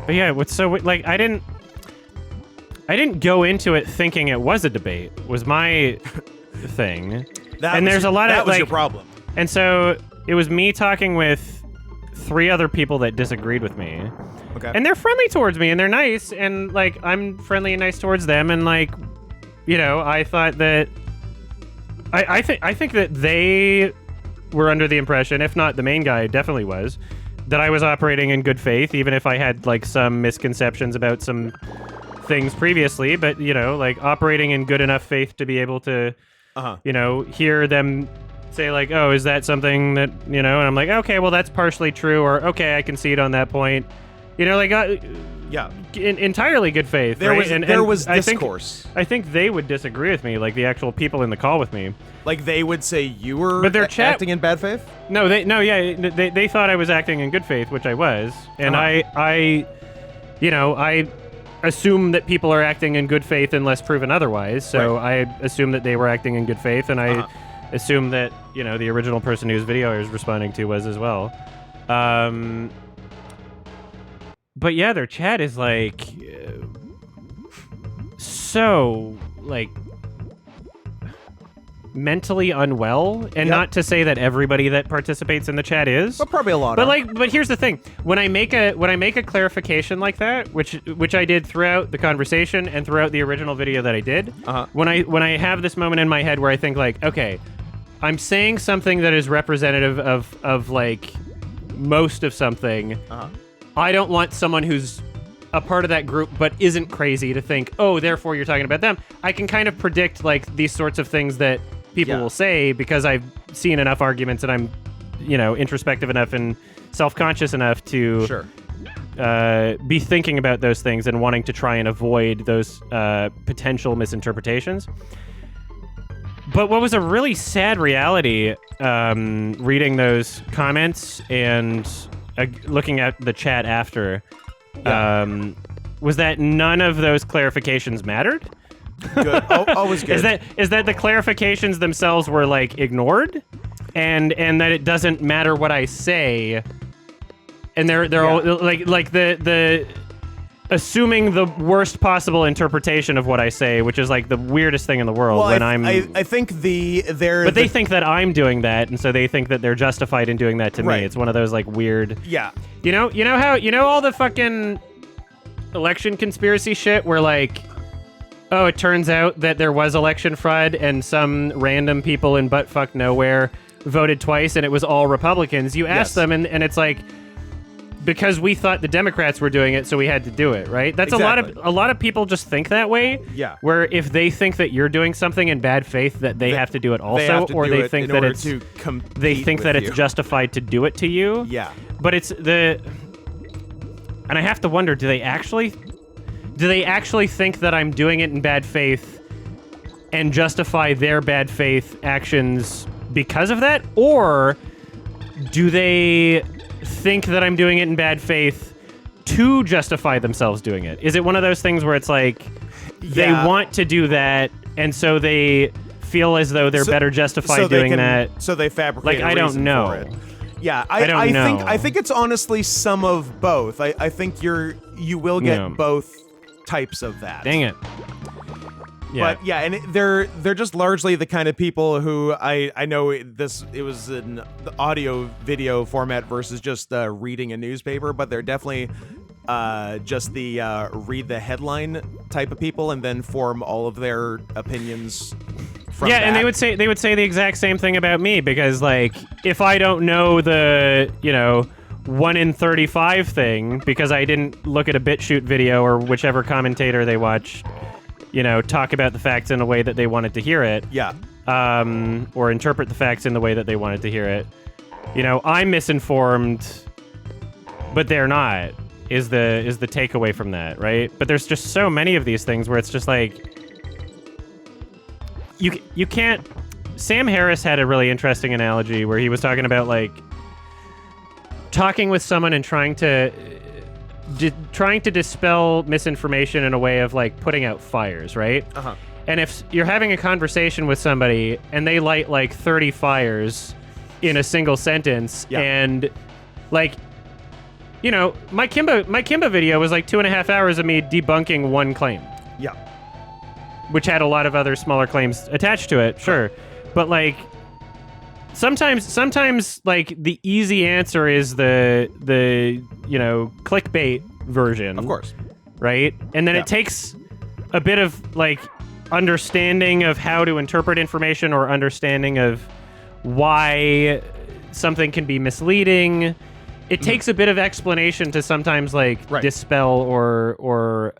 But yeah, what's so like I didn't go into it thinking it was a debate. Was my thing. There's a lot of that was like, your problem. And so it was me talking with 3 other people that disagreed with me. Okay. And they're friendly towards me and they're nice and like I'm friendly and nice towards them and like, you know, I thought that I think that they were under the impression, if not the main guy definitely was, that I was operating in good faith, even if I had like some misconceptions about some things previously, but you know, like operating in good enough faith to be able to, you know, hear them say like, oh, is that something that, you know, and I'm like, okay, well, that's partially true, or okay, I can see it on that point. You know, like, entirely good faith. There right? was discourse. I think they would disagree with me, like the actual people in the call with me. Like they would say you were acting in bad faith? No, they thought I was acting in good faith, which I was, and I assume that people are acting in good faith unless proven otherwise. So I assume that they were acting in good faith, and I assume that, you know, the original person whose video I was responding to was as well. But yeah, their chat is like so like mentally unwell, and not to say that everybody that participates in the chat is, but probably a lot. But here's the thing: when I make a clarification like that, which I did throughout the conversation and throughout the original video that I did, when I have this moment in my head where I think like, okay, I'm saying something that is representative of like most of something. I don't want someone who's a part of that group but isn't crazy to think, oh, therefore you're talking about them. I can kind of predict like these sorts of things that people will say because I've seen enough arguments and I'm, you know, introspective enough and self-conscious enough to be thinking about those things and wanting to try and avoid those potential misinterpretations. But what was a really sad reality reading those comments and looking at the chat after was that none of those clarifications mattered. Good. Always good. Is that the clarifications themselves were like ignored, and that it doesn't matter what I say, and they're all like the assuming the worst possible interpretation of what I say, which is like the weirdest thing in the world. Well, I think they think that I'm doing that, and so they think that they're justified in doing that to me. It's one of those like weird. Yeah. You know how all the fucking election conspiracy shit where like, oh, it turns out that there was election fraud and some random people in buttfuck nowhere voted twice and it was all Republicans. You ask them and it's like, because we thought the Democrats were doing it, so we had to do it, right? That's exactly. a lot of people just think that way. Yeah. Where if they think that you're doing something in bad faith, that they have to do it also, or they think that it's it's justified to do it to you. Yeah. But and I have to wonder, do they actually think that I'm doing it in bad faith and justify their bad faith actions because of that, or do they think that I'm doing it in bad faith to justify themselves doing it? Is it one of those things where it's like they want to do that and so they feel as though they're better justified doing that? So they fabricate like, I don't know. for it. Yeah, I think it's honestly some of both. I think you will get both types of that. Dang it. Yeah. But yeah, and they're just largely the kind of people who I know it was in the audio video format versus just reading a newspaper, but they're definitely just the read the headline type of people and then form all of their opinions from that. And they would say the exact same thing about me, because like if I don't know the 1 in 35 thing because I didn't look at a BitChute video or whichever commentator they watch, talk about the facts in a way that they wanted to hear it. Yeah. Or interpret the facts in the way that they wanted to hear it. I'm misinformed, but they're not, is the takeaway from that, right? But there's just so many of these things where it's just like, you can't... Sam Harris had a really interesting analogy where he was talking about like talking with someone and trying to dispel misinformation in a way of like putting out fires, right? Uh-huh. And if you're having a conversation with somebody and they light like 30 fires in a single sentence, and like you know, my Kimba video was like 2.5 hours of me debunking one claim. Yeah. Which had a lot of other smaller claims attached to it, sure. But like sometimes like the easy answer is the you know, clickbait version. Of course. Right? And then it takes a bit of like understanding of how to interpret information or understanding of why something can be misleading. It takes a bit of explanation to sometimes like dispel or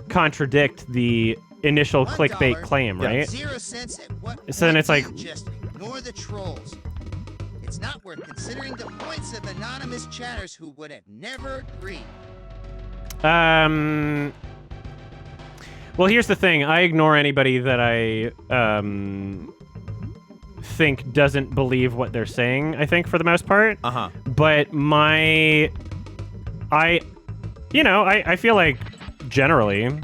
contradict the initial clickbait claim, right? 0 cents at what so then it's like just ignore the trolls. It's not worth considering the points of anonymous chatters who would have never agreed. Well, here's the thing. I ignore anybody that I think doesn't believe what they're saying, I think, for the most part. But I feel like generally,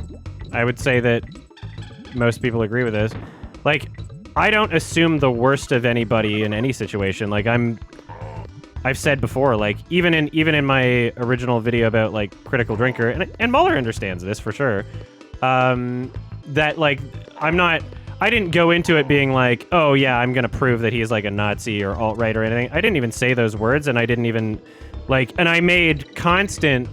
I would say that most people agree with this. Like, I don't assume the worst of anybody in any situation. Like, I've said before, like, even in my original video about, like, Critical Drinker, and Mueller understands this for sure, that, like, I didn't go into it being like, oh, yeah, I'm going to prove that he's, like, a Nazi or alt-right or anything. I didn't even say those words, and I didn't even, like, and I made constant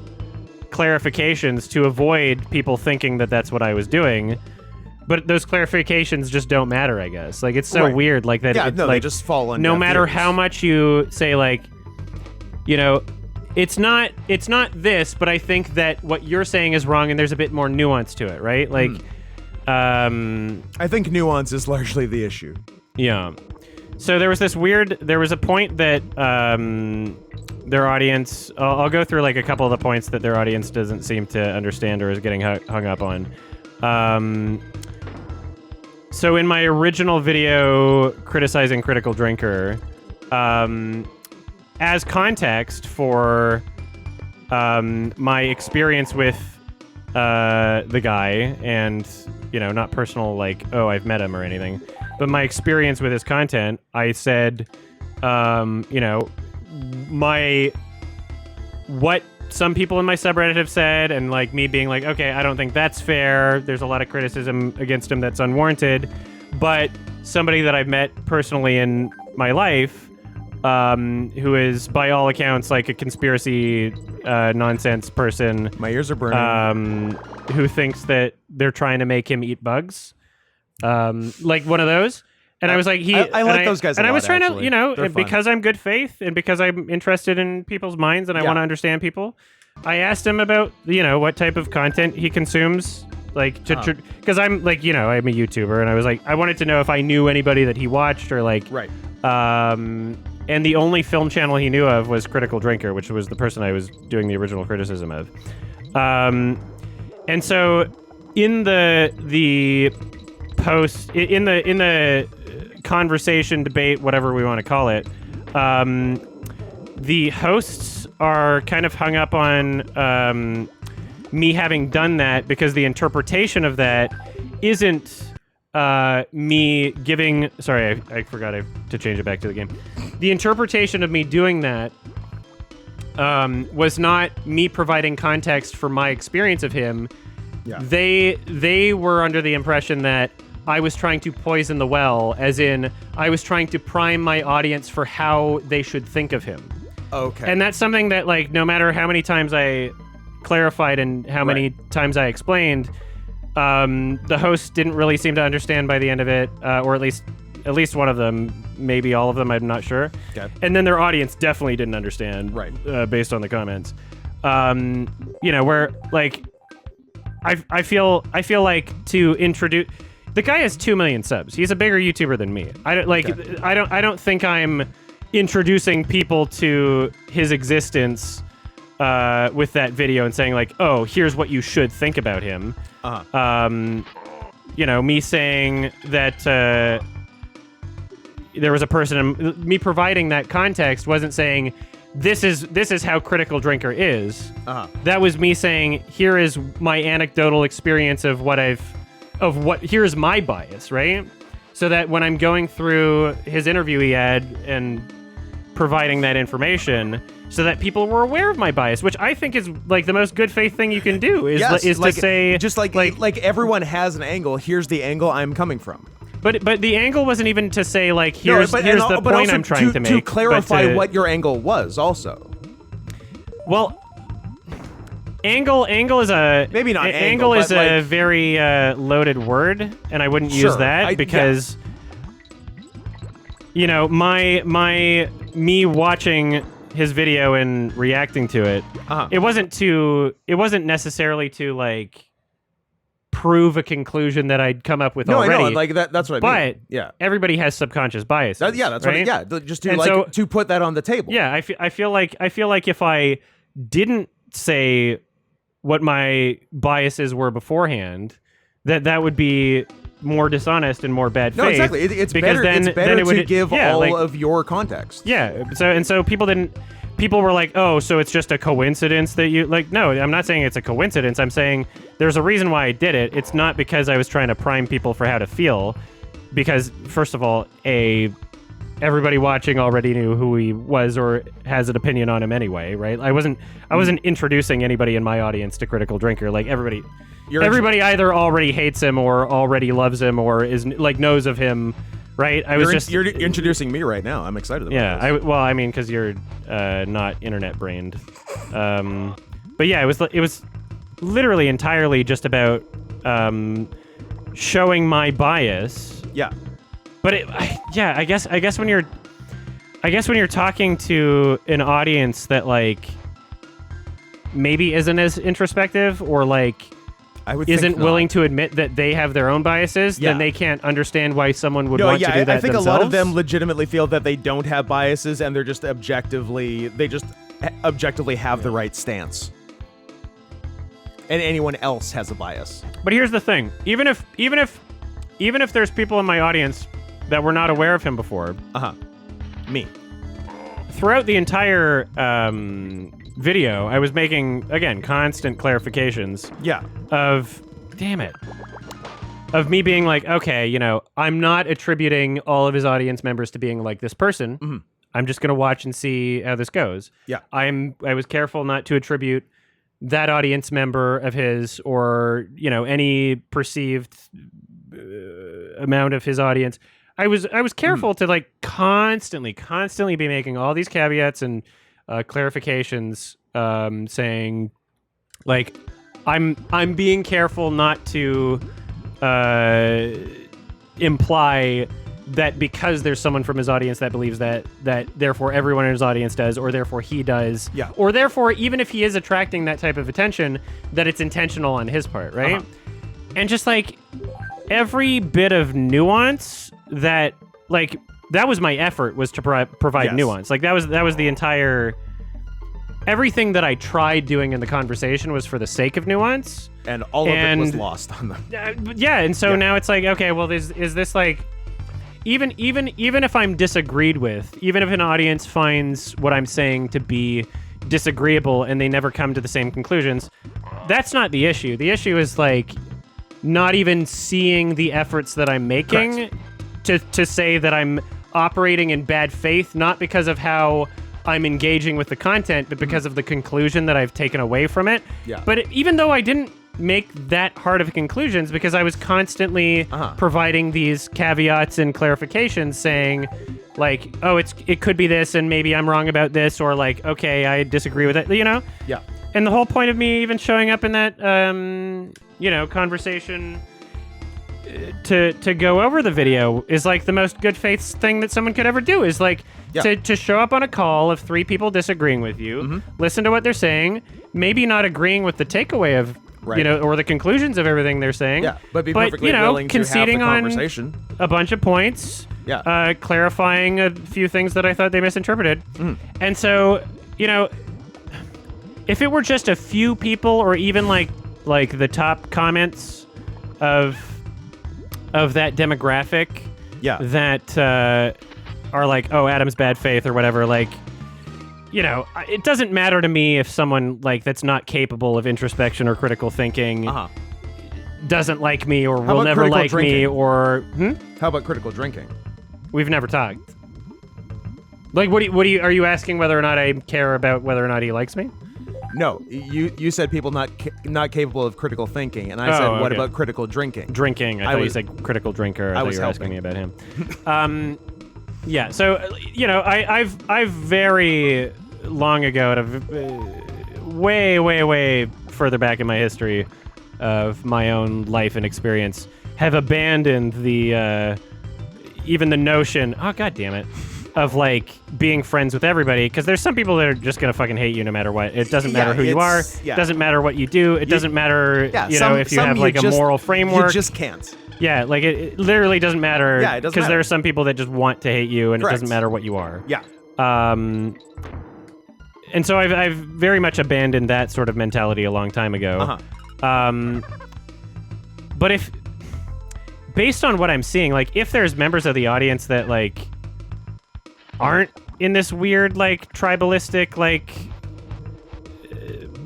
clarifications to avoid people thinking that that's what I was doing. But those clarifications just don't matter, I guess. Like, it's so weird, like, that. Yeah, it's, no, like, they just fall on no deaf matter ears. how much you say, like, you know, it's not this, but I think that what you're saying is wrong, and there's a bit more nuance to it, right? Like, I think nuance is largely the issue. Yeah. So there was a point that their audience, I'll go through like a couple of the points that their audience doesn't seem to understand or is getting hung up on. So in my original video criticizing Critical Drinker, as context for my experience with the guy, and, you know, not personal, like, oh, I've met him or anything, but my experience with his content, I said, you know, what some people in my subreddit have said, and like me being like, okay, I don't think that's fair. There's a lot of criticism against him that's unwarranted, but somebody that I've met personally in my life, who is by all accounts like a conspiracy nonsense person. My ears are burning. Who thinks that they're trying to make him eat bugs, like one of those. And I was like, I like those guys a and lot, I was trying actually. to, you know, They're fun. because I'm good faith and because I'm interested in people's minds and I want to understand people. I asked him about, you know, what type of content he consumes, like, because I'm like, you know, I'm a YouTuber, and I was like, I wanted to know if I knew anybody that he watched or like, and the only film channel he knew of was Critical Drinker, which was the person I was doing the original criticism of. And so in the post, in the conversation, debate, whatever we want to call it, the hosts are kind of hung up on me having done that because the interpretation of that isn't me giving... Sorry, I forgot to change it back to the game. The interpretation of me doing that was not me providing context for my experience of him. Yeah. They were under the impression that I was trying to poison the well, as in I was trying to prime my audience for how they should think of him. Okay. And that's something that, like, no matter how many times I clarified and how many times I explained, the host didn't really seem to understand by the end of it, or at least one of them, maybe all of them, I'm not sure. Okay. And then their audience definitely didn't understand, based on the comments. You know, where, like, I feel like to introduce... The guy has 2 million subs. He's a bigger YouTuber than me. I don't think I'm introducing people to his existence with that video and saying like, oh, here's what you should think about him. You know, me saying that there was a person, me providing that context wasn't saying this is how Critical Drinker is. That was me saying, here is my anecdotal experience of here's my bias, right? So that when I'm going through his interview he had, and providing that information so that people were aware of my bias, which I think is like the most good faith thing you can do is to say just like everyone has an angle. Here's the angle I'm coming from. But the angle wasn't even to say like here's the point I'm trying to make. To clarify what your angle was also. Well, angle is a maybe not angle is but a very loaded word, and I wouldn't use that because you know me watching his video and reacting to it. It wasn't necessarily to like prove a conclusion that I'd come up with already. I know, like that's what I mean. But everybody has subconscious biases. That's right? Just to to put that on the table. Yeah, I feel like if I didn't say what my biases were beforehand, that would be more dishonest and more bad faith. No, exactly. It's better. It's better to give all of your context. Yeah. So people were like, oh, so it's just a coincidence that you like. No, I'm not saying it's a coincidence. I'm saying there's a reason why I did it. It's not because I was trying to prime people for how to feel, because first of all, everybody watching already knew who he was or has an opinion on him anyway, right? I wasn't introducing anybody in my audience to Critical Drinker. Like everybody either already hates him or already loves him or is like knows of him, right? You're introducing me right now. I'm excited about this. I mean, because you're not internet brained. But yeah, it was literally entirely just about showing my bias. Yeah. But I guess when you're talking to an audience that like maybe isn't as introspective or like isn't willing to admit that they have their own biases, then they can't understand why someone would want to do that I think themselves. a lot of them legitimately feel that they don't have biases and they're just objectively have the right stance. And anyone else has a bias. But here's the thing: even if there's people in my audience that were not aware of him before, me. Throughout the entire video, I was making, again, constant clarifications. Yeah. Of me being like, okay, you know, I'm not attributing all of his audience members to being like this person. Mm-hmm. I'm just going to watch and see how this goes. Yeah. I was careful not to attribute that audience member of his or, you know, any perceived amount of his audience. I was careful to like constantly be making all these caveats and clarifications, saying like I'm being careful not to imply that because there's someone from his audience that believes that therefore everyone in his audience does, or therefore he does, or therefore even if he is attracting that type of attention, that it's intentional on his part, right? And just like every bit of nuance that was my effort, was to provide nuance. Like that was the entire everything that I tried doing in the conversation was for the sake of nuance, and all of it was lost on them. And so now it's like, okay, well, is this like even if I'm disagreed with, even if an audience finds what I'm saying to be disagreeable and they never come to the same conclusions, that's not the issue. The issue is like not even seeing the efforts that I'm making to say that I'm operating in bad faith, not because of how I'm engaging with the content, but because of the conclusion that I've taken away from it. Yeah. But even though I didn't make that hard of conclusions, because I was constantly providing these caveats and clarifications saying like, oh, it could be this and maybe I'm wrong about this, or like, okay, I disagree with it, you know? Yeah. And the whole point of me even showing up in that, conversation to go over the video is like the most good faith thing that someone could ever do, is like to show up on a call of 3 people disagreeing with you, listen to what they're saying, maybe not agreeing with the takeaway of, or the conclusions of everything they're saying, but be perfectly willing conceding to have the conversation on a bunch of points, clarifying a few things that I thought they misinterpreted. And so, if it were just a few people, or even like the top comments of that demographic that are like, oh, Adam's bad faith or whatever, like, it doesn't matter to me if someone like that's not capable of introspection or critical thinking doesn't like me or will never like me, or how about critical drinking? We've never talked. Like, what do you, are you asking whether or not I care about whether or not he likes me? No, you said people not capable of critical thinking, and I said, what okay. about critical drinking? Drinking. I thought you said critical drinker. I thought you were asking me about him. Yeah. So I've very long ago, at a way further back in my history of my own life and experience, have abandoned the even the notion. Oh, God damn it. Of like being friends with everybody, because there's some people that are just gonna fucking hate you no matter what. It doesn't matter who you are. It doesn't matter what you do. It doesn't matter, if you have like a moral framework. You just can't. Yeah, like it literally doesn't matter. Yeah, it doesn't because there are some people that just want to hate you, and Correct. it doesn't matter what you are. Yeah. And so I've very much abandoned that sort of mentality a long time ago. But if, based on what I'm seeing, like if there's members of the audience that like aren't in this weird like tribalistic like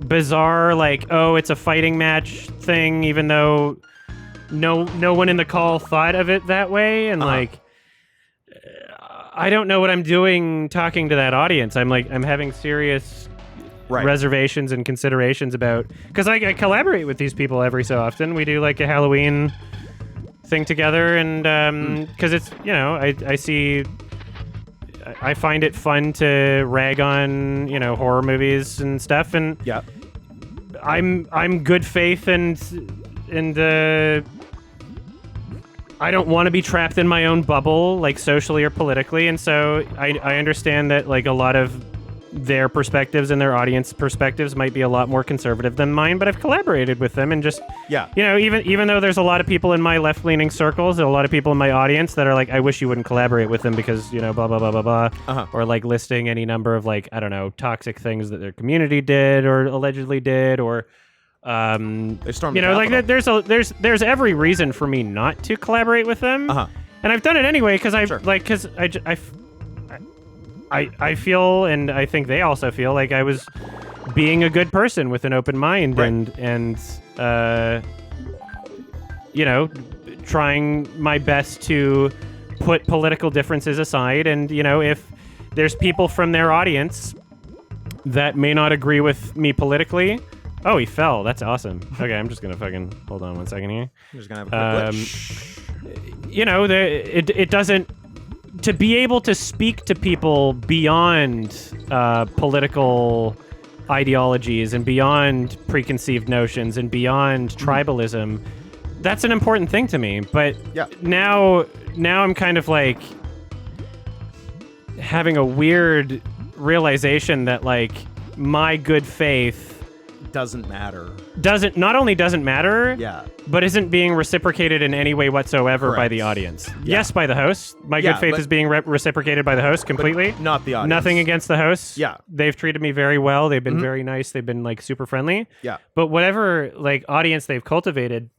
bizarre like, oh, it's a fighting match thing, even though no one in the call thought of it that way, and like I don't know what I'm doing talking to that audience. I'm having serious reservations and considerations about, because I collaborate with these people every so often. We do like a Halloween thing together, and because it's I find it fun to rag on, horror movies and stuff, and I'm good faith, and I don't want to be trapped in my own bubble, like socially or politically, and so I understand that like a lot of their perspectives and their audience perspectives might be a lot more conservative than mine, but I've collaborated with them, and just even though there's a lot of people in my left-leaning circles and a lot of people in my audience that are like, I wish you wouldn't collaborate with them because blah blah blah blah blah, or like listing any number of like, I don't know, toxic things that their community did or allegedly did, or they stormed the like there's every reason for me not to collaborate with them, and I've done it anyway because I feel, and I think they also feel, like I was being a good person with an open mind, and trying my best to put political differences aside. And if there's people from their audience that may not agree with me politically. Oh, he fell. That's awesome. Okay, I'm just gonna fucking hold on 1 second here. I'm just gonna have a quick glitch. It doesn't. To be able to speak to people beyond political ideologies and beyond preconceived notions and beyond tribalism, that's an important thing to me. But now I'm kind of like having a weird realization that like my good faith doesn't matter. Not only doesn't matter, but isn't being reciprocated in any way whatsoever by the audience. Yes, by the host. My good faith is being reciprocated by the host completely. Not the audience. Nothing against the hosts. Yeah. They've treated me very well. They've been very nice. They've been like super friendly. Yeah. But whatever like audience they've cultivated,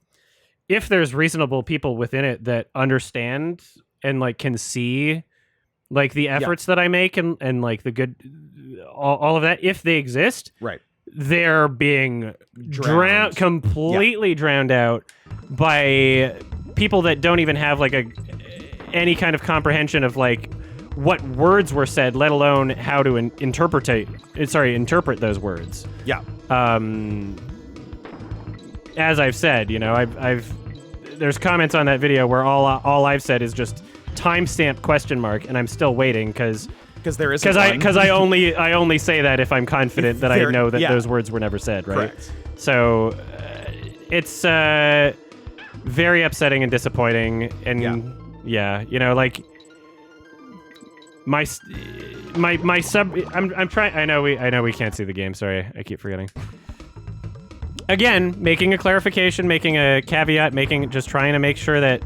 if there's reasonable people within it that understand and like can see like the efforts that I make and like the good, all of that, if they exist, they're being completely drowned out by people that don't even have like any kind of comprehension of like what words were said, let alone how to interpret those words. As I've said, there's comments on that video where all I've said is just timestamp question mark, and I'm still waiting because there is I only say that if I'm confident that I know that those words were never said, right? Correct. So it's very upsetting and disappointing, and like my sub. I'm trying. I know we can't see the game. Sorry, I keep forgetting. Again, making a clarification, making a caveat, just trying to make sure that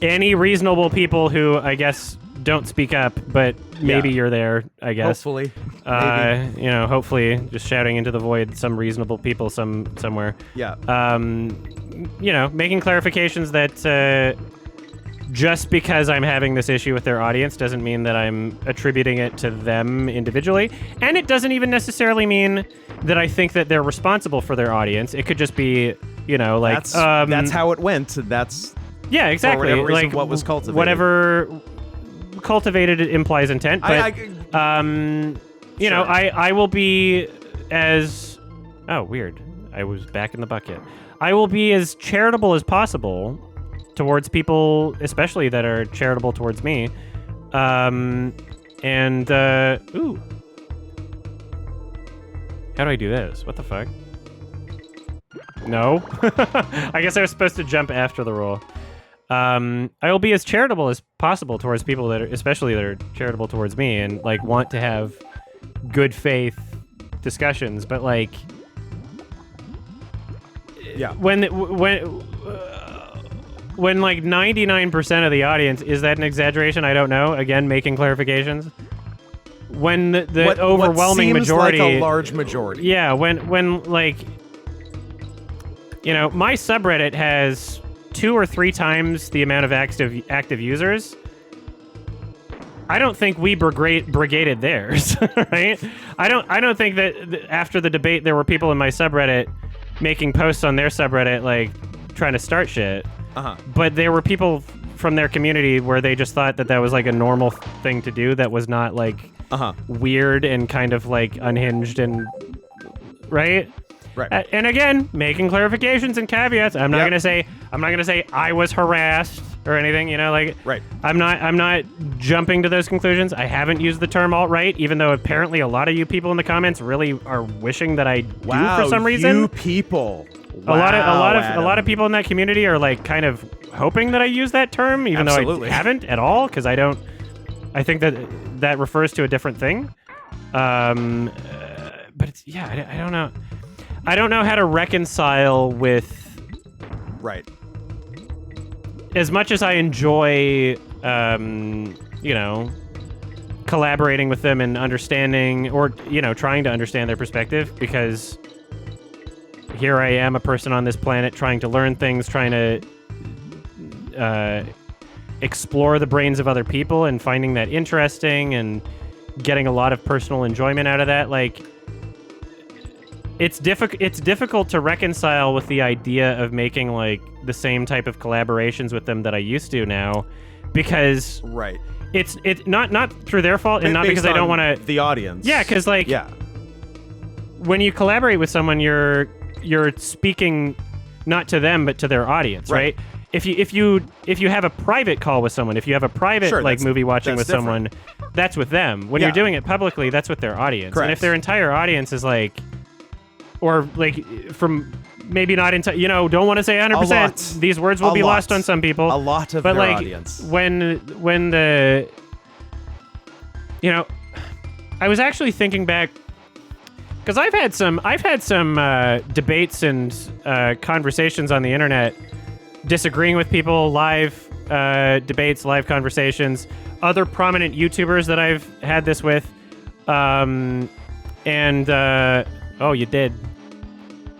any reasonable people who I guess don't speak up, but maybe you're there, I guess. Hopefully. Hopefully just shouting into the void, some reasonable people somewhere. Yeah. Making clarifications that just because I'm having this issue with their audience doesn't mean that I'm attributing it to them individually. And it doesn't even necessarily mean that I think that they're responsible for their audience. It could just be, like... That's how it went. That's... Yeah, exactly. For whatever reason, like what was cultivated. Whatever cultivated implies intent, but You know, I will be as... Oh, weird. I was back in the bucket. I will be as charitable as possible towards people, especially that are charitable towards me. Ooh. How do I do this? What the fuck? No? I guess I was supposed to jump after the roll. I will be as charitable as possible towards people that are, especially that are charitable towards me and, like, want to have good faith discussions, but, like... Yeah. When like 99% of the audience, is that an exaggeration? I don't know. Again, making clarifications. When the overwhelming what seems majority, like a large majority. Yeah, when like, you know, my subreddit has 2 or 3 times the amount of active users. I don't think we brigaded theirs, right? I don't think that after the debate there were people in my subreddit making posts on their subreddit, like, trying to start shit. But there were people from their community where they just thought that was, like, a normal thing to do that was not, like, weird and kind of, like, unhinged and... Right? Right. And again, making clarifications and caveats. I'm not gonna say I was harassed or anything, you know, like... Right. I'm not jumping to those conclusions. I haven't used the term alt-right, even though apparently a lot of you people in the comments really are wishing that I do for some reason. You people. A lot of people in that community are, like, kind of hoping that I use that term, even though I haven't at all, because I think that refers to a different thing. But it's, yeah, I don't know. I don't know how to reconcile with... Right. As much as I enjoy, you know, collaborating with them and understanding, or, you know, trying to understand their perspective, because here I am, a person on this planet, trying to learn things, trying to explore the brains of other people and finding that interesting and getting a lot of personal enjoyment out of that. Like, it's difficult to reconcile with the idea of making, like, the same type of collaborations with them that I used to now, because right, it's not through their fault and not because I don't want to the audience. Yeah, because, like, when you collaborate with someone, you're speaking not to them but to their audience, right? If you have a private call with someone, if you have a private movie watching with someone, that's with them. When you're doing it publicly, that's with their audience. Correct. And if their entire audience is like, or like from maybe not into, you know, don't want to say 100%. These words will be lost on some people. A lot of their audience. When the, you know, I was actually thinking back, because I've had some debates and conversations on the internet, disagreeing with people, live debates, live conversations, other prominent YouTubers that I've had this with, oh, you did.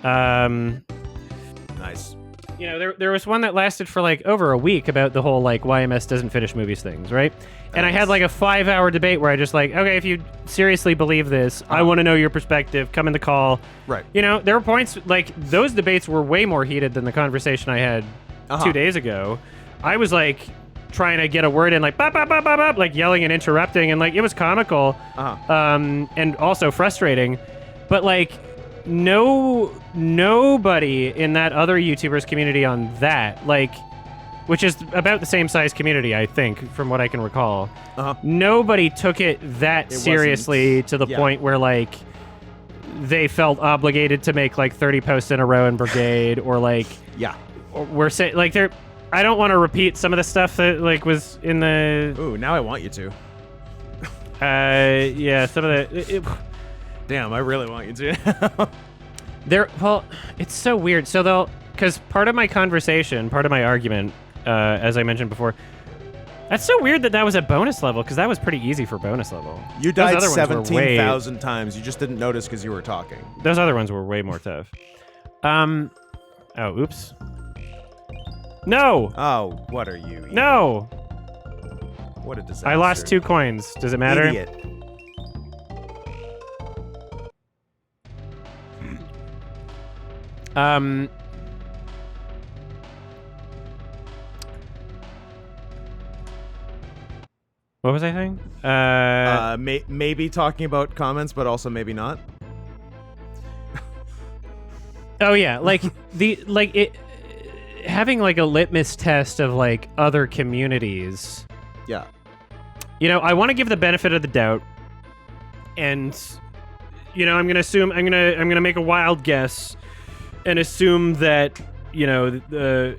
Nice. You know, there was one that lasted for like over a week about the whole like YMS doesn't finish movies things, right? And I had like a 5-hour debate where I just like, okay, if you seriously believe this, I want to know your perspective. Come in the call. Right. You know, there were points like those debates were way more heated than the conversation I had 2 days ago. I was like trying to get a word in, like bop, bop, bop, bop, bop, like yelling and interrupting, and like it was comical, and also frustrating. But like nobody in that other YouTubers community on that, like, which is about the same size community, I think, from what I can recall. Nobody took it that seriously to the point where like they felt obligated to make like 30 posts in a row in Brigade, or like we're saying like they're. I don't want to repeat some of the stuff that like was in the. Ooh, now I want you to. Yeah, some of the. Damn, I really want you to. Well, it's so weird. So because part of my conversation, part of my argument, as I mentioned before, that's so weird that was a bonus level, because that was pretty easy for bonus level. You died 17,000 times. You just didn't notice because you were talking. Those other ones were way more tough. Oh, oops. No! Oh, what are you? No! What a disaster. I lost 2 coins. Does it matter? Idiot. What was I saying? Maybe talking about comments, but also maybe not. Oh yeah, like having like a litmus test of like other communities. Yeah. You know, I want to give the benefit of the doubt, and you know, I'm gonna make a wild guess, and assume that you know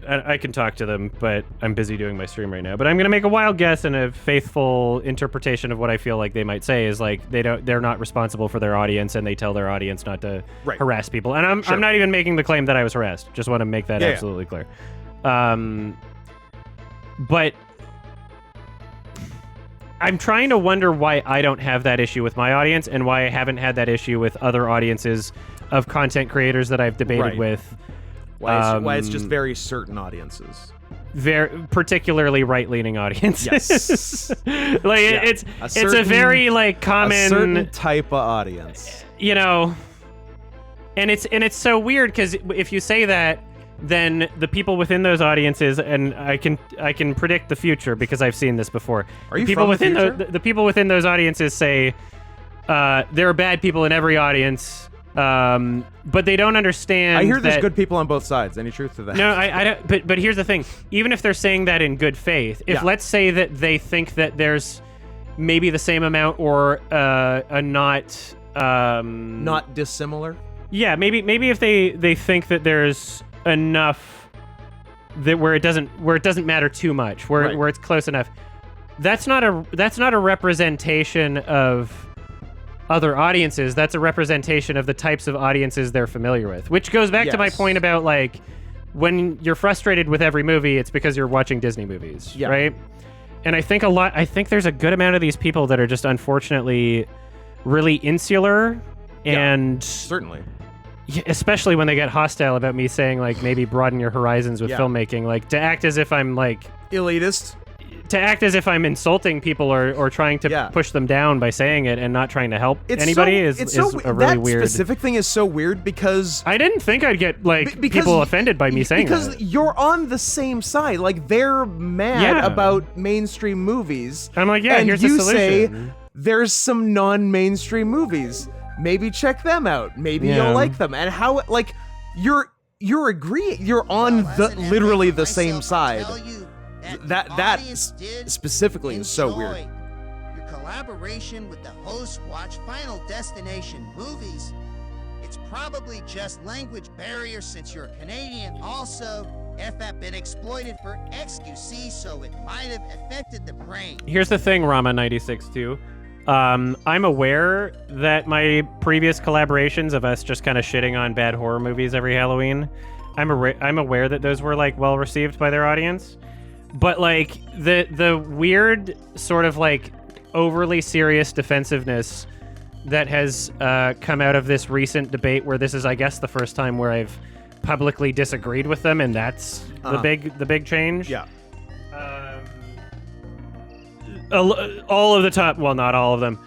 I can talk to them, but I'm busy doing my stream right now. But I'm gonna make a wild guess, and a faithful interpretation of what I feel like they might say is like they're not responsible for their audience, and they tell their audience not to harass people. And I'm not even making the claim that I was harassed. Just want to make that absolutely clear. But I'm trying to wonder why I don't have that issue with my audience, and why I haven't had that issue with other audiences of content creators that I've debated with. Why it's just very certain audiences. Very particularly right-leaning audiences. Yes. It's a very like common a certain type of audience. You know, and it's so weird because if you say that, then the people within those audiences, and I can predict the future because I've seen this before. Are you people from within the future? The people within those audiences say there are bad people in every audience. But they don't understand. I hear there's that, good people on both sides. Any truth to that? No, I don't. But here's the thing. Even if they're saying that in good faith, if let's say that they think that there's maybe the same amount or a not dissimilar. Yeah, maybe if they think that there's enough that where it doesn't matter too much, where it's close enough. That's not a representation of other audiences. That's a representation of the types of audiences they're familiar with, which goes back to my point about like when you're frustrated with every movie, it's because you're watching Disney movies, right? And I think there's a good amount of these people that are just unfortunately really insular, and certainly, especially when they get hostile about me saying like maybe broaden your horizons with filmmaking, like to act as if I'm like elitist. To act as if I'm insulting people or trying to push them down by saying it and not trying to help anybody is a really weird. That specific thing is so weird because I didn't think I'd get like people offended by me saying that. Because you're on the same side. Like they're mad about mainstream movies. I'm like, and here's the solution. Say there's some non-mainstream movies. Maybe check them out. Maybe you'll like them. And how like you're agreeing. You're on literally the same side. That specifically is so weird. Your collaboration with the host watch Final Destination movies. It's probably just language barrier since you're Canadian. Also, FF been exploited for XQC, so it might have affected the brain. Here's the thing, Rama96 too. I'm aware that my previous collaborations of us just kind of shitting on bad horror movies every Halloween, I'm aware that those were like well received by their audience. But like the weird sort of like overly serious defensiveness that has come out of this recent debate, where this is, I guess, the first time where I've publicly disagreed with them, and that's the big change. Yeah. All of the top, well, not all of them.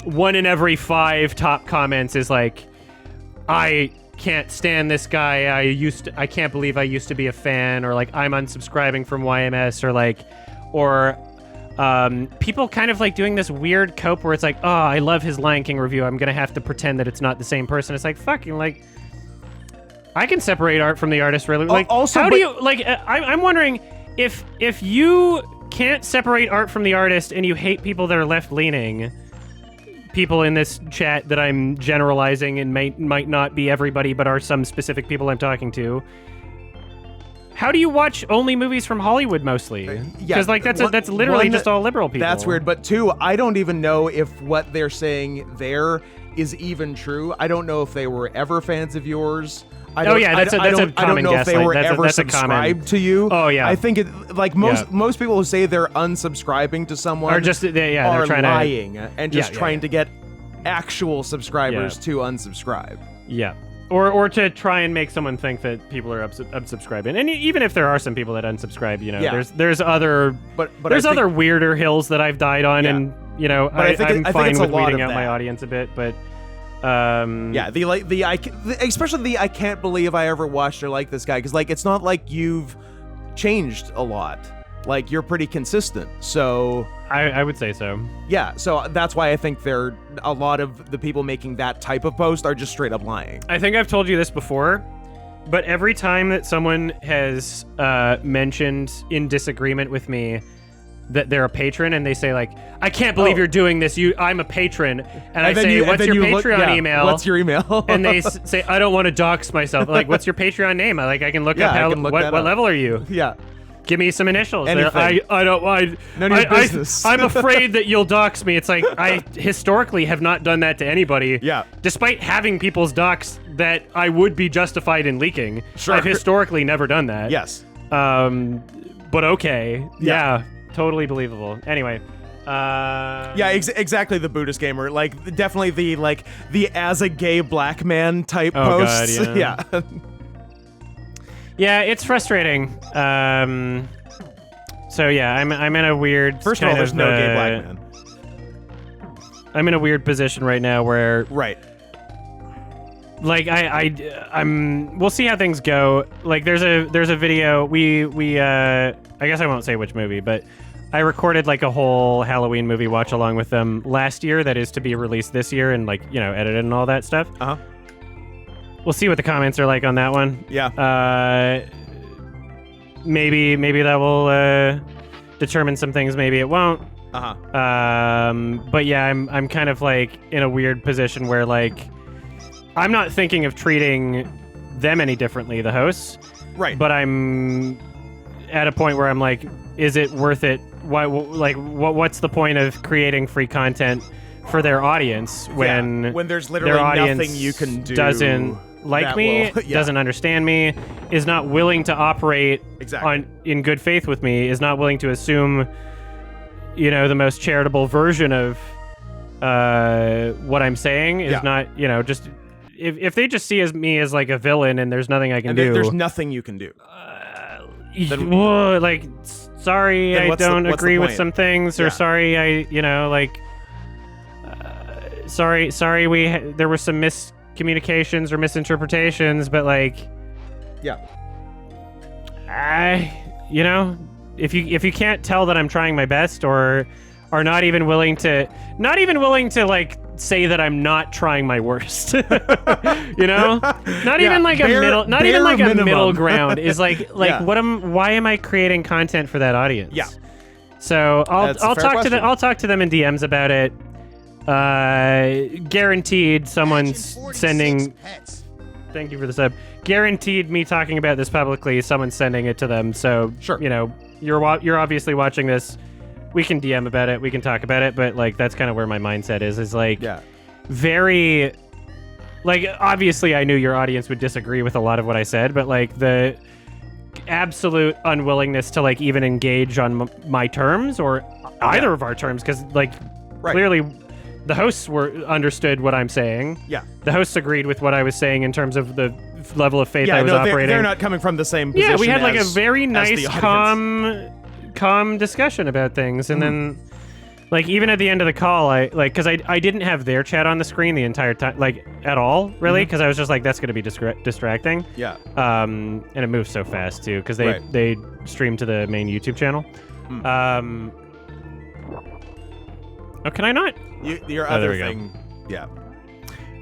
1 in every 5 top comments is like, I can't stand this guy. I can't believe I used to be a fan, or like I'm unsubscribing from YMS, or like, or people kind of like doing this weird cope where it's like, oh, I love his Lion King review. I'm gonna have to pretend that it's not the same person. It's like fucking like, I can separate art from the artist. Really, like, also, how do you like? I'm wondering if you can't separate art from the artist and you hate people that are left leaning. People in this chat that I'm generalizing and might not be everybody, but are some specific people I'm talking to. How do you watch only movies from Hollywood mostly? Because like that's literally just all liberal people. That's weird. But 2, I don't even know if what they're saying there is even true. I don't know if they were ever fans of yours. That's a common guess. I don't know if they were ever subscribed to you. Oh yeah. I think it like most people who say they're unsubscribing to someone are just they're trying lying and just trying to get actual subscribers to unsubscribe. Yeah. Or to try and make someone think that people are unsubscribing. And even if there are some people that unsubscribe, you know, there's other other weirder hills that I've died on, and you know, I'm fine with weeding out my audience a bit, but especially the I can't believe I ever watched or liked this guy, because like it's not like you've changed a lot. Like, you're pretty consistent. So I would say so. yeah, so that's why I think a lot of the people making that type of post are just straight up lying. I think I've told you this before, but every time that someone has mentioned in disagreement with me that they're a patron and they say like, I can't believe you're doing this. I'm a patron. And I say, what's your Patreon email? What's your email? And they say, I don't want to dox myself. Like, what's your Patreon name? I can look up what level are you? Yeah. Give me some initials. Anything. I don't want. None of your business. I'm afraid that you'll dox me. It's like, I historically have not done that to anybody. Yeah. Despite having people's docs that I would be justified in leaking. Sure. I've historically never done that. Yes. But okay. Yeah. Totally believable. Anyway. Yeah, exactly. The Buddhist gamer, like definitely the as a gay black man type posts. God, yeah. Yeah. Yeah, it's frustrating. So yeah, I'm in a weird. First of all, there's no gay black man. I'm in a weird position right now where. Right. Like we'll see how things go. Like there's a video we I guess I won't say which movie, but I recorded like a whole Halloween movie watch along with them last year that is to be released this year and like, edited and all that stuff. Uh-huh. We'll see what the comments are like on that one. Yeah. Maybe that will determine some things, maybe it won't. Uh-huh. But yeah, I'm kind of like in a weird position where like I'm not thinking of treating them any differently, the hosts. Right. But I'm at a point where I'm like, is it worth it? Why? Like, what's the point of creating free content for their audience when there's literally their audience nothing you can do doesn't like me, doesn't understand me, is not willing to operate in good faith with me, is not willing to assume, the most charitable version of what I'm saying, is not, just. If they just see me as like a villain and there's nothing I can do, there's nothing you can do. Sorry, I don't agree with some things, or sorry, sorry, there were some miscommunications or misinterpretations, but like, if you can't tell that I'm trying my best, or are not even willing to like say that I'm not trying my worst, not even like a middle ground is like why am I creating content for that audience? Yeah. So I'll talk to them. I'll talk to them in DMs about it. Guaranteed someone's sending. Thank you for the sub. Guaranteed me talking about this publicly. Someone's sending it to them. So sure. You're obviously watching this. We can DM about it. We can talk about it. But like that's kind of where my mindset is like very. Like obviously I knew your audience would disagree with a lot of what I said, but like the absolute unwillingness to like even engage on my terms or either of our terms, because like clearly the hosts understood what I'm saying. Yeah, the hosts agreed with what I was saying in terms of the level of faith I was operating. They're not coming from the same position. Yeah, we had like a very nice calm discussion about things, and then like even at the end of the call, because I didn't have their chat on the screen the entire time, like at all, really, because I was just like, that's going to be distracting. Yeah. And it moves so fast too, because they stream to the main YouTube channel. Oh, can I not? Your other thing. Yeah.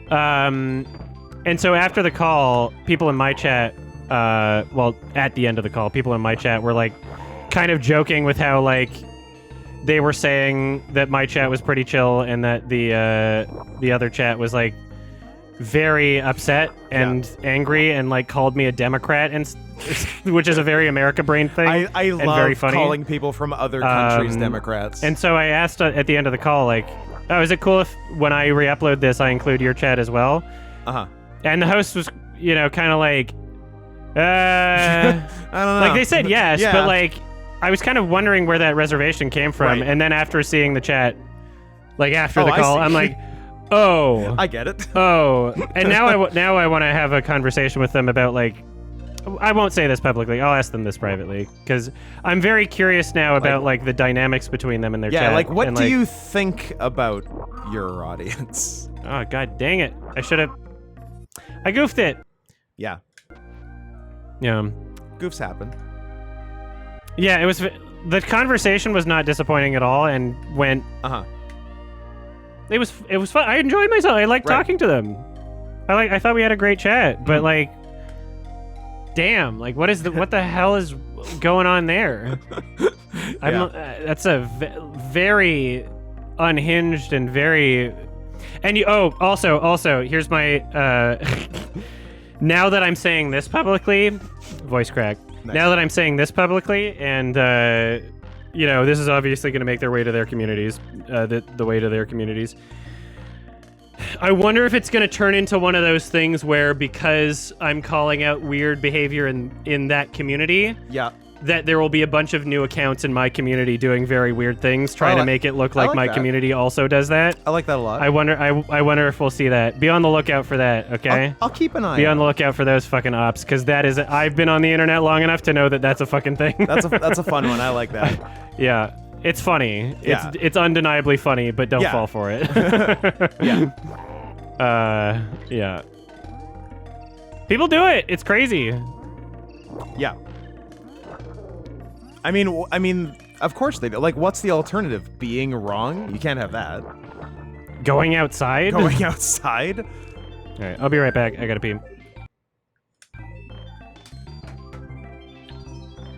And so after the call, people in my chat, at the end of the call, people in my chat were like kind of joking with how like they were saying that my chat was pretty chill and that the other chat was like very upset and angry and like called me a Democrat, and which is a very America brain thing. I love very funny. calling people from other countries Democrats. And so I asked at the end of the call, like, oh, is it cool if when I re-upload this, I include your chat as well? Uh-huh. And the host was, kind of like, I don't know. Like, they said yes, but like, I was kind of wondering where that reservation came from. And then after seeing the chat, like after the call, I'm like, oh. I get it. Oh. And now I want to have a conversation with them about like, I won't say this publicly. I'll ask them this privately, because I'm very curious now about like the dynamics between them and their chat. Yeah, like what do you think about your audience? Oh, god dang it. I goofed it. Yeah. Yeah. Goofs happen. Yeah, it was the conversation was not disappointing at all, and went. It was fun. I enjoyed myself. I liked talking to them. I thought we had a great chat, but like, damn, like what the hell is going on there? That's a very unhinged and very, and also here's my now that I'm saying this publicly, voice crack. Nice. Now that I'm saying this publicly, and this is obviously going to make their way to their communities, the way to their communities. I wonder if it's going to turn into one of those things where, because I'm calling out weird behavior in that community, that there will be a bunch of new accounts in my community doing very weird things, trying to make it look like my community also does that. I like that a lot. I wonder if we'll see that. Be on the lookout for that, okay? I'll keep an eye. Be on the lookout for those fucking ops, because that is. I've been on the internet long enough to know that that's a fucking thing. That's a fun one. I like that. Yeah, it's funny. Yeah. It's undeniably funny, but don't fall for it. Yeah. People do it. It's crazy. Yeah. I mean, of course they do. Like, what's the alternative? Being wrong? You can't have that. Going outside? Going outside? All right, I'll be right back. I gotta pee.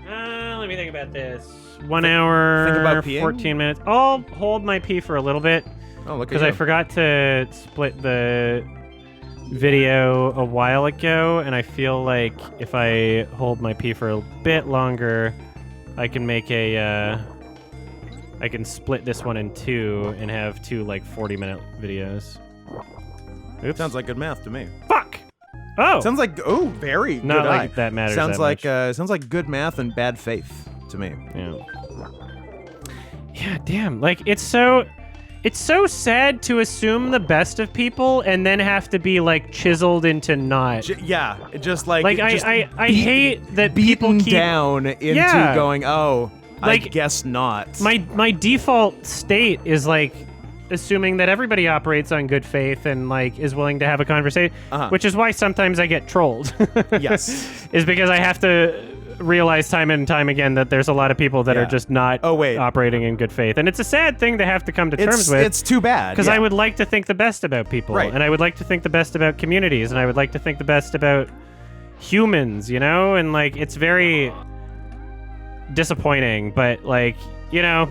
Let me think about this. 1 hour, think about peeing? 14 minutes. I'll hold my pee for a little bit. Oh, look at you. Because I forgot to split the video a while ago, and I feel like if I hold my pee for a bit longer, I can make I can split this one in two and have two, like, 40-minute videos. Oops. Sounds like good math to me. Fuck! Oh! Sounds like, very good. Not like that matters sounds that like, much. sounds like good math and bad faith to me. Yeah. Yeah, damn. Like, it's so sad to assume the best of people and then have to be, like, chiseled into not. Just like I hate that people keep down into going, oh, like, I guess not. My default state is, like, assuming that everybody operates on good faith and, like, is willing to have a conversation, which is why sometimes I get trolled. Yes. Is because I have to realize time and time again that there's a lot of people that are just not operating in good faith. And it's a sad thing to have to come to terms with. It's too bad. Because I would like to think the best about people. Right. And I would like to think the best about communities. And I would like to think the best about humans, you know? And, like, it's very disappointing. But, like, you know,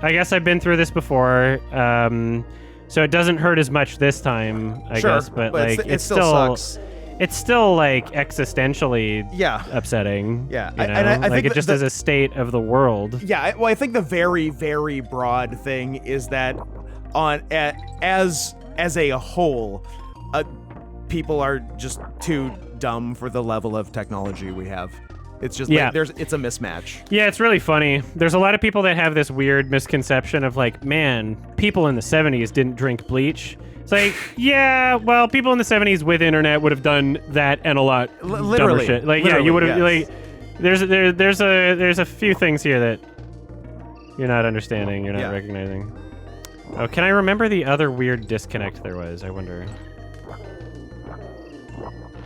I guess I've been through this before. So it doesn't hurt as much this time, I guess. But like, it still sucks. It's still, like, existentially upsetting. Yeah. You know? And I like, think it just is a state of the world. Yeah, well, I think the very, very broad thing is that as a whole, people are just too dumb for the level of technology we have. It's just like, it's a mismatch. Yeah, it's really funny. There's a lot of people that have this weird misconception of, like, man, people in the 70s didn't drink bleach. It's like, yeah, well, people in the 70s with internet would have done that and a lot dumber shit. Like, yeah, you would have, like, there's a few things here that you're not understanding, you're not recognizing. Oh, can I remember the other weird disconnect there was? I wonder.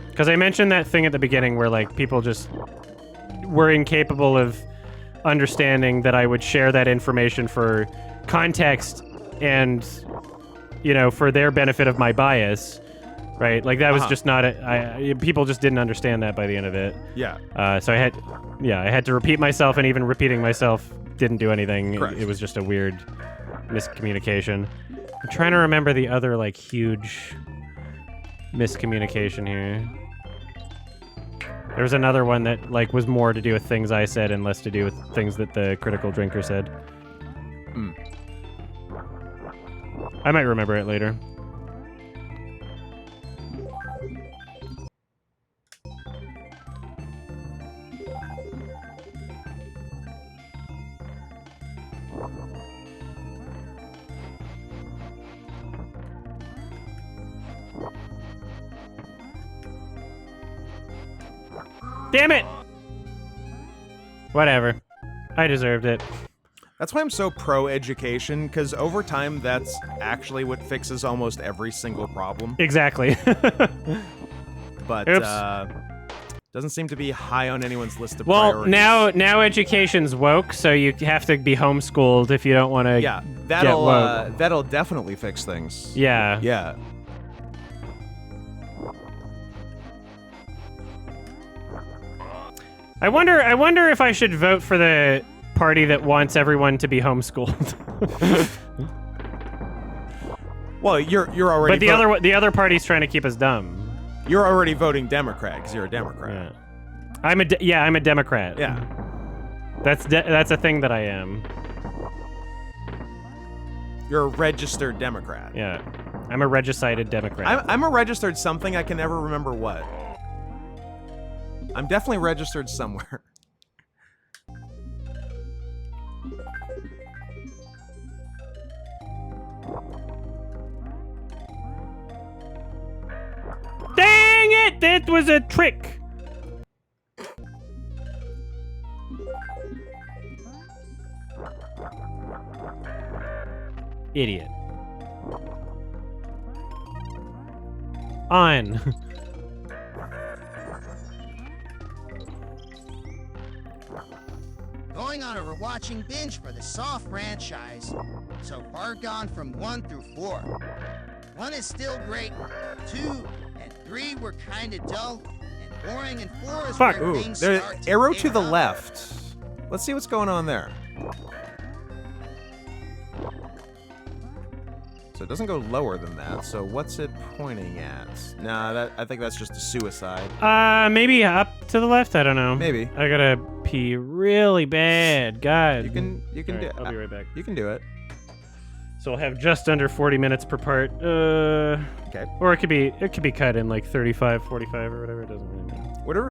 Because I mentioned that thing at the beginning where, like, people just were incapable of understanding that I would share that information for context and, you know, for their benefit of my bias, right? Like, that was just not people just didn't understand that by the end of it. Yeah. So I had to repeat myself, and even repeating myself didn't do anything. It was just a weird miscommunication. I'm trying to remember the other, like, huge miscommunication here. There was another one that, like, was more to do with things I said and less to do with things that the critical drinker said. I might remember it later. Damn it! Whatever. I deserved it. That's why I'm so pro-education, because over time, that's actually what fixes almost every single problem. Exactly. But, oops. Doesn't seem to be high on anyone's list of Well, priorities. now education's woke, so you have to be homeschooled if you don't want to. Yeah, that'll definitely fix things. Yeah. Yeah. I wonder if I should vote for the party that wants everyone to be homeschooled. Well, you're already. But the other party's trying to keep us dumb. You're already voting Democrat because you're a Democrat. Yeah. I'm a Democrat. Yeah. That's a thing that I am. You're a registered Democrat. Yeah. I'm a regicided Democrat. I'm a registered something. I can never remember what. I'm definitely registered somewhere. Dang it! That was a trick! Idiot. On. Going on a rewatching binge for the Saw franchise. So far gone from 1 through 4. 1 is still great, 2 and 3 were kinda dull, and boring, and 4 is Fuck. where Ooh, things there's start arrow to taper the up. left. Let's see what's going on there. So it doesn't go lower than that. So what's it pointing at? Nah, I think that's just a suicide. Maybe up to the left? I don't know. Maybe. I gotta pee really bad. God. You can All do right, it. I'll be right back. You can do it. So we'll have just under 40 minutes per part. Okay. Or it could be cut in like 35, 45 or whatever. It doesn't really matter. Whatever